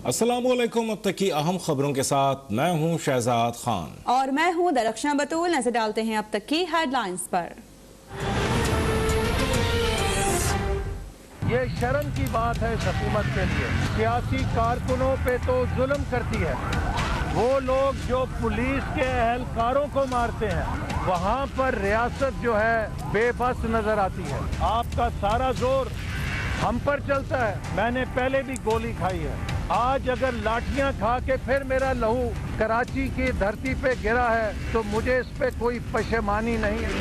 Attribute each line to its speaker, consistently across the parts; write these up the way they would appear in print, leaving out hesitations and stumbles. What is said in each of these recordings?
Speaker 1: अस्सलामुअलैकुम। अब तक की अहम खबरों के साथ मैं हूं शहजाद खान
Speaker 2: और मैं हूं दरख्शां बतूल। नजर डालते हैं अब तक की हेडलाइंस पर।
Speaker 3: ये शर्म की बात है इस हुकूमत के लिए, सियासी कारकुनों पे तो जुल्म करती है। वो लोग जो पुलिस के एहलकारों को मारते हैं, वहाँ पर रियासत जो है बेबस नजर आती है। आपका सारा जोर हम पर चलता है। मैंने पहले भी गोली खाई है। आज अगर लाठियां खा के फिर मेरा लहू कराची की धरती पे गिरा है तो मुझे इस पे कोई पशेमानी नहीं है।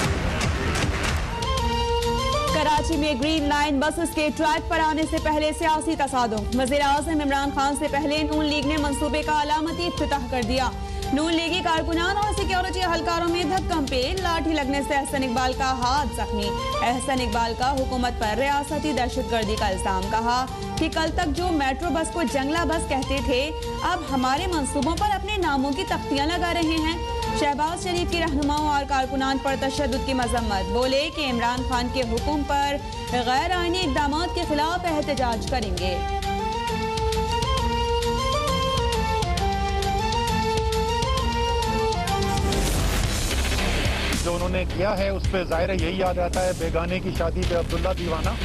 Speaker 2: कराची में ग्रीन लाइन बसेस के ट्रैक पर आने से पहले सियासी तसादुम। वज़ीर-ए-आज़म इमरान खान से पहले नून लीग ने मंसूबे का अलामती इफ्तिताह कर दिया। नून लीगी कारकुनान और सिक्योरिटी एहलकारों में धक्कम पे लाठी लगने से एहसन इकबाल का हाथ जख्मी। एहसन इकबाल का हुकूमत पर रियासती दहशतगर्दी का इल्जाम। कहा कि कल तक जो मेट्रो बस को जंगला बस कहते थे, अब हमारे मंसूबों पर अपने नामों की तख्तियां लगा रहे हैं। शहबाज शरीफ की रहनुमाओं और कारकुनान पर तशद्दुद की मजम्मत। बोले कि इमरान खान के हुक्म पर गैर आईनी इक़दाम के खिलाफ एहतजाज करेंगे।
Speaker 3: जो उन्होंने किया है उस पर जाहिर यही याद रहता है, बेगाने की शादी पे अब्दुल्ला दीवाना।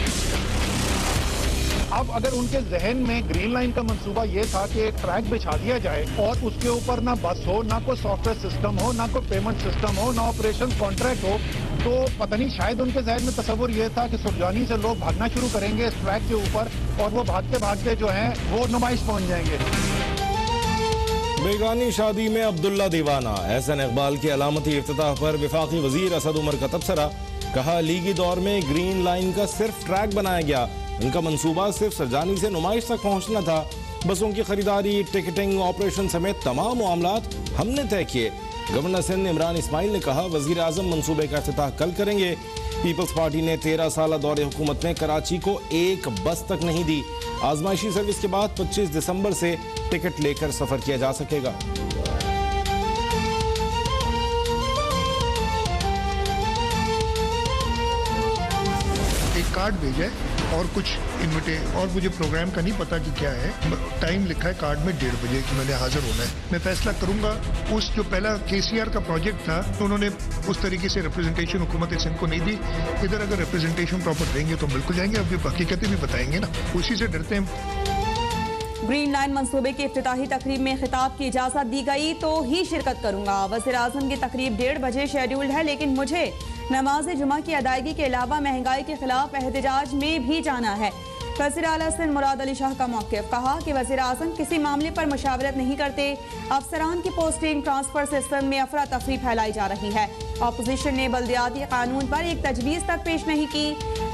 Speaker 3: अब अगर उनके जहन में ग्रीन लाइन का मंसूबा ये था कि एक ट्रैक बिछा दिया जाए और उसके ऊपर ना बस हो, ना कोई सॉफ्टवेयर सिस्टम हो, ना कोई पेमेंट सिस्टम हो, ना ऑपरेशन कॉन्ट्रैक्ट हो, तो पता नहीं शायद उनके जहन में तस्वुर ये था कि सुरजानी से लोग भागना शुरू करेंगे इस ट्रैक के ऊपर और वो भागते भागते जो है वो नुमाइश पहुंच जाएंगे।
Speaker 1: बेगानी शादी में अब्दुल्ला दीवाना। एहसन इकबाल के अलामती इफ्तिताह पर वफाकी वजीर असद उमर का तबसरा। कहा लीगी दौर में ग्रीन लाइन का सिर्फ ट्रैक बनाया गया, उनका मंसूबा सिर्फ सरजानी से नुमाइश तक पहुंचना था। बसों की खरीदारी, टिकटिंग, ऑपरेशन समेत तमाम मामलात हमने तय किए। गवर्नर सिंध इमरान इस्माइल ने कहा वजीर आजम मंसूबे का इफ्तिताह कल करेंगे। पीपल्स पार्टी ने 13 साल दौरे हुकूमत में कराची को एक बस तक नहीं दी। आजमाइशी सर्विस के बाद 25 दिसंबर से टिकट लेकर सफर किया जा सकेगा।
Speaker 4: एक कार्ड भेजा है और कुछ और मुझे प्रोग्राम का नहीं पता कि क्या है। टाइम लिखा है कार्ड में 1:30 बजे कि मैंने हाजिर होना है। मैं फैसला करूंगा। उस जो पहला केसीआर का प्रोजेक्ट था तो उन्होंने उस तरीके से रिप्रेजेंटेशन हुकूमत सिंध को नहीं दी। इधर अगर रिप्रेजेंटेशन प्रॉपर देंगे तो बिल्कुल जाएंगे। अब ये हकीकतें भी बताएंगे ना, उसी से डरते हैं।
Speaker 2: ग्रीन लाइन मंसूबे की इफ्तिताही तकरीब में खिताब की इजाजत दी गई तो ही शिरकत करूंगा। वज़ीर आज़म की तकरीब 1:30 बजे शेड्यूल्ड है, लेकिन मुझे नमाज जुमा की अदायगी के अलावा महंगाई के खिलाफ एहतजाज में भी जाना है। वज़ीर आला सिंध मुराद अली शाह का मौक़िफ़। कहा कि वज़ीर आज़म किसी मामले पर मुशावरत नहीं करते। अफसरान की पोस्टिंग ट्रांसफर सिस्टम में अफरा तफरी फैलाई जा रही है। अपोजिशन ने बल्दियाती कानून पर एक तजवीज़ तक पेश नहीं की।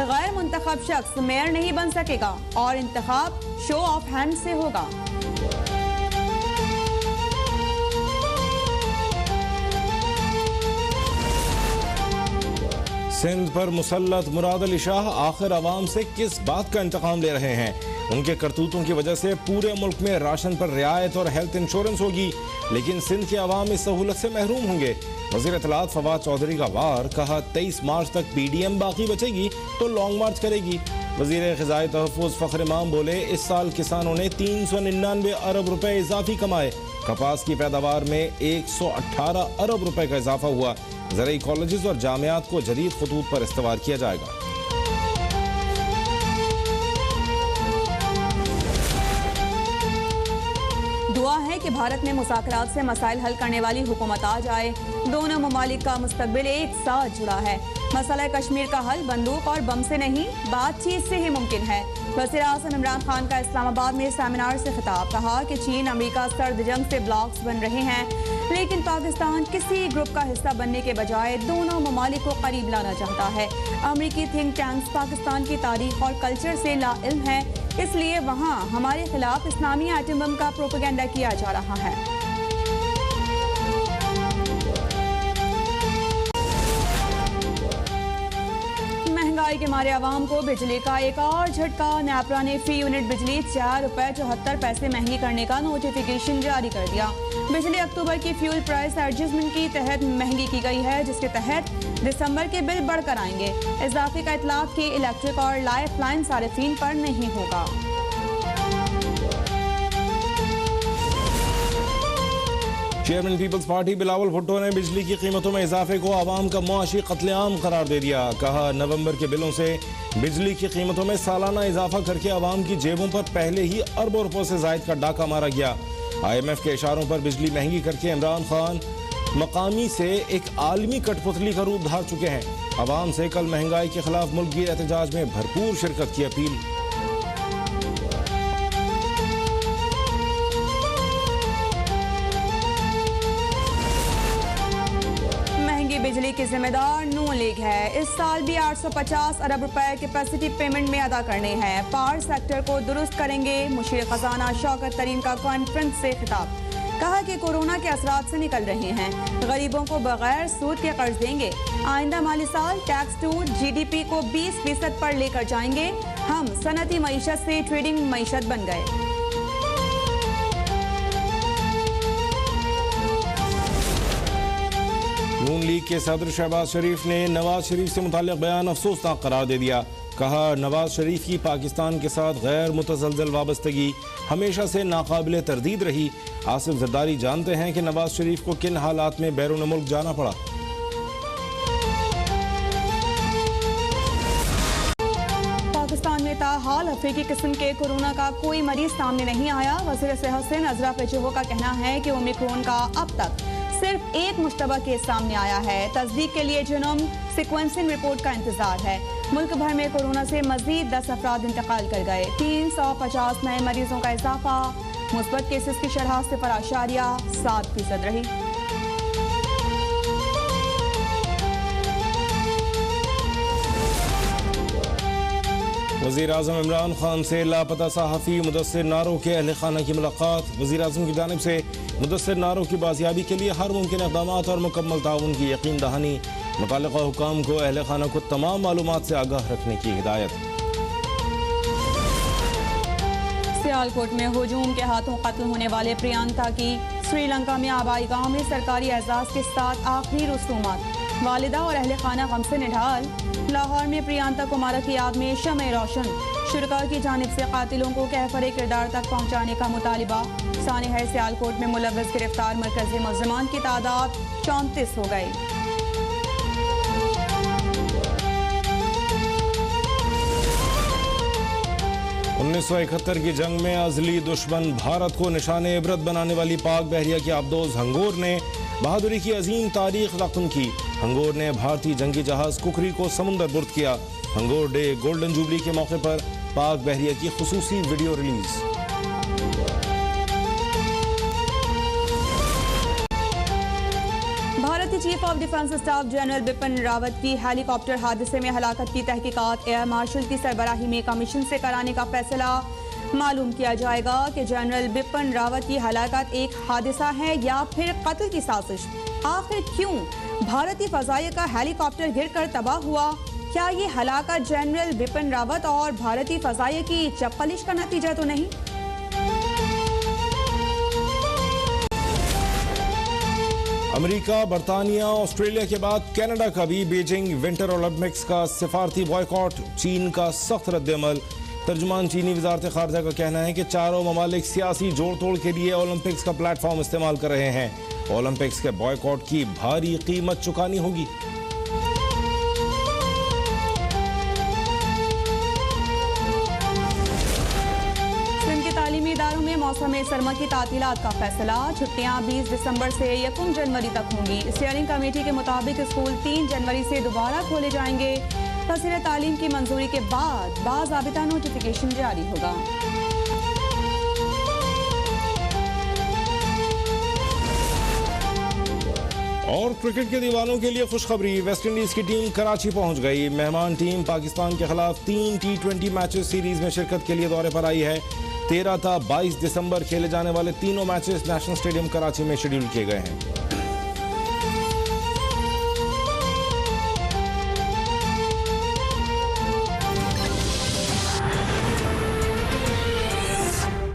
Speaker 2: गैर मुंतखब शख्स मेयर नहीं बन सकेगा और इंतखाब शो ऑफ हैंड से होगा।
Speaker 1: सिंध पर मुसल्लत मुराद अली शाह आखिर अवाम से किस बात का इंतकाम ले रहे हैं? उनके करतूतों की वजह से पूरे मुल्क में राशन पर रियायत और हेल्थ इंश्योरेंस होगी, लेकिन सिंध के अवाम इस सहूलत से महरूम होंगे। वज़ीर इत्तलात फवाद चौधरी का वार। कहा 23 मार्च तक PDM बाकी बचेगी तो लॉन्ग मार्च करेगी। वज़ीर ग़िज़ाई तहफ़्फ़ुज़ फ़ख्र इमाम बोले इस साल किसानों ने 399 अरब रुपए इजाफी कमाए। कपास की पैदावार में 118 अरब रुपए का इजाफा हुआ। ज़राई कॉलेजेस और जामियात को जदीद खतूत पर इस्तेमाल किया जाएगा।
Speaker 2: दुआ है कि भारत में मुज़ाकरात से मसाइल हल करने वाली हुकूमत आ जाए। दोनों ममालिक का मुस्तकबिल एक साथ जुड़ा है। मसला कश्मीर का हल बंदूक और बम से नहीं, बातचीत से ही मुमकिन है। वज़ीर आज़म इमरान खान का इस्लामाबाद में सेमिनार से खिताब। कहा कि चीन अमेरिका सर्द जंग से ब्लॉक्स बन रहे हैं, लेकिन पाकिस्तान किसी ग्रुप का हिस्सा बनने के बजाय दोनों ममालिक को करीब लाना चाहता है। अमरीकी थिंक टैंक्स पाकिस्तान की तारीख और कल्चर से लाइल्म है, इसलिए वहाँ हमारे खिलाफ इस्लामी एटम बम का प्रोपेगेंडा किया जा रहा है। महंगाई के मारे आवाम को बिजली का एक और झटका। नेपरा ने फी यूनिट बिजली 4 रुपए 74 पैसे महंगी करने का नोटिफिकेशन जारी कर दिया। बिजली अक्टूबर की फ्यूल प्राइस एडजस्टमेंट की तहत महंगी की गई है, जिसके तहत दिसंबर के बिल बढ़कर आएंगे। इजाफे का इतलाफ की इलेक्ट्रिक और लाइफ लाइन सारिफीन पर नहीं होगा।
Speaker 1: Chairman people's party Bilawal Bhutto ने बिजली की कीमतों में इजाफे को आवाम का मुआशी कत्लेआम करार दे दिया। कहा नवंबर के बिलों से बिजली की कीमतों में सालाना इजाफा करके आवाम की जेबों पर पहले ही अरबों रुपयों से जायद का डाका मारा गया। IMF के इशारों पर बिजली महंगी करके इमरान खान मकामी से एक आलमी कठपुतली का रूप धार चुके हैं। आवाम से कल महंगाई के खिलाफ मुल्क की एहतजाज में भरपूर शिरकत की अपील।
Speaker 2: बिजली की जिम्मेदार नून लीग है। इस साल भी 850 अरब रुपए कैपेसिटी पेमेंट में अदा करने हैं। पावर सेक्टर को दुरुस्त करेंगे। मुशीर खजाना शौकत तरीन का कॉन्फ्रेंस से खिताब। कहा कि कोरोना के असरात से निकल रहे हैं। गरीबों को बगैर सूद के कर्ज देंगे। आइंदा माली साल टैक्स टू GDP को 20% पर लेकर जाएंगे। हम सनती मईशत से ट्रेडिंग मईशत बन गए।
Speaker 1: नून लीग के सदर शहबाज शरीफ ने नवाज शरीफ से मुताल्लिक बयान अफसोसनाक करार दे दिया। कहा नवाज शरीफ की पाकिस्तान के साथ गैर मुतज़लज़ल वाबस्तगी हमेशा से नाकाबिले तरदीद रही। आसिफ जरदारी जानते हैं कि नवाज शरीफ को किन हालात में बैरून मुल्क जाना पड़ा।
Speaker 2: पाकिस्तान में ताहाल अफ्रीकी किस्म के कोरोना का कोई मरीज सामने नहीं आया। वज़ीर सेहत से नजरा पेचो का कहना है कि ओमिक्रॉन का अब तक सिर्फ एक मुश्तबा केस सामने आया है। तस्दीक के लिए जीनोम सीक्वेंसिंग रिपोर्ट का इंतजार है। मुल्क भर में कोरोना से मजीद 10 अफराद इंतकाल कर गए। 350 नए मरीजों का इजाफा। मुस्बत केसेस की शरह 0.7% रही।
Speaker 1: वज़ीर आज़म इमरान खान से लापता सहाफ़ी मुदस्सिर नारो के अहल खाना की मुलाकात। वज़ीर आज़म की जानिब से मुदस्सिर नारो की बाजियाबी के लिए हर मुमकिन इक़दाम और मुकम्मल ताउन की यकीन दहानी। मुताल्लिक़ा हुकाम को अहल खाना को तमाम मालूमात से आगाह रखने की हिदायत।
Speaker 2: सियालकोट में हुजूम के हाथों कत्ल होने वाले प्रियंका की श्रीलंका में आबाई गाँव में सरकारी एजाज़ के साथ आखिरी रसूमात। वालिदा और अहल खाना गम से निढाल। लाहौर में प्रियंका कुमारा की याद में शमे रोशन। शुरका की जानिब से कातिलों को कहफरे किरदार तक पहुँचाने का मुतालिबा। सानिया सियालकोट में मुलव्वस गिरफ्तार मरकजी मुल्ज़िमान की तादाद 34 हो गई।
Speaker 1: 1971 की जंग में अजली दुश्मन भारत को निशाने इबरत बनाने वाली पाक बहरिया के आबदोज हंगोर ने बहादुरी की अजीम तारीख रकम की। हंगोर ने भारतीय जंगी जहाज कुकरी को समुंदर बुर्द किया। हंगोर डे गोल्डन जुबली के मौके पर पाक बहरिया की खुसूसी वीडियो रिलीज।
Speaker 2: भारतीय chief of defence staff general Bipin Rawat की हेलीकॉप्टर हादसे में हलाकत की तहकीकात एयर मार्शल की सरबराही में कमीशन से कराने का फैसला। मालूम किया जाएगा कि जनरल बिपिन रावत की हलाकत एक हादसा है या फिर कत्ल की साजिश। आखिर क्यों भारतीय फजाइया का हेलीकॉप्टर गिरकर तबाह हुआ? क्या ये हलाकत जनरल बिपिन रावत और भारतीय फजाइया की चपलिश का नतीजा तो नहीं?
Speaker 1: अमेरिका, बरतानिया, ऑस्ट्रेलिया के बाद कनाडा का भी बीजिंग विंटर ओलंपिक्स का सिफारती बॉयकॉट। चीन का सख्त रद्दअमल। तर्जुमान चीनी वजारत खारजा का कहना है कि चारों ममालिक सियासी जोड़ तोड़ के लिए ओलंपिक्स का प्लेटफॉर्म इस्तेमाल कर रहे हैं। ओलंपिक्स के बॉयकॉट की भारी कीमत चुकानी होगी।
Speaker 2: तालीमी इदारों में मौसम सरमा की तातीलात का फैसला। छुट्टियां 20 दिसंबर से 1 जनवरी तक होंगी। स्टीयरिंग कमेटी के मुताबिक स्कूल 3 जनवरी से दोबारा खोले जाएंगे। वज़ीर तालीम की मंजूरी के बाद बाज़ाबिता नोटिफिकेशन जारी होगा।
Speaker 1: और क्रिकेट के दीवानों के लिए खुशखबरी। वेस्टइंडीज की टीम कराची पहुंच गई। मेहमान टीम पाकिस्तान के खिलाफ 3 T20 मैचेस सीरीज में शिरकत के लिए दौरे पर आई है। 13 था 22 दिसंबर खेले जाने वाले तीनों मैचेस नेशनल स्टेडियम कराची में शेड्यूल किए गए हैं।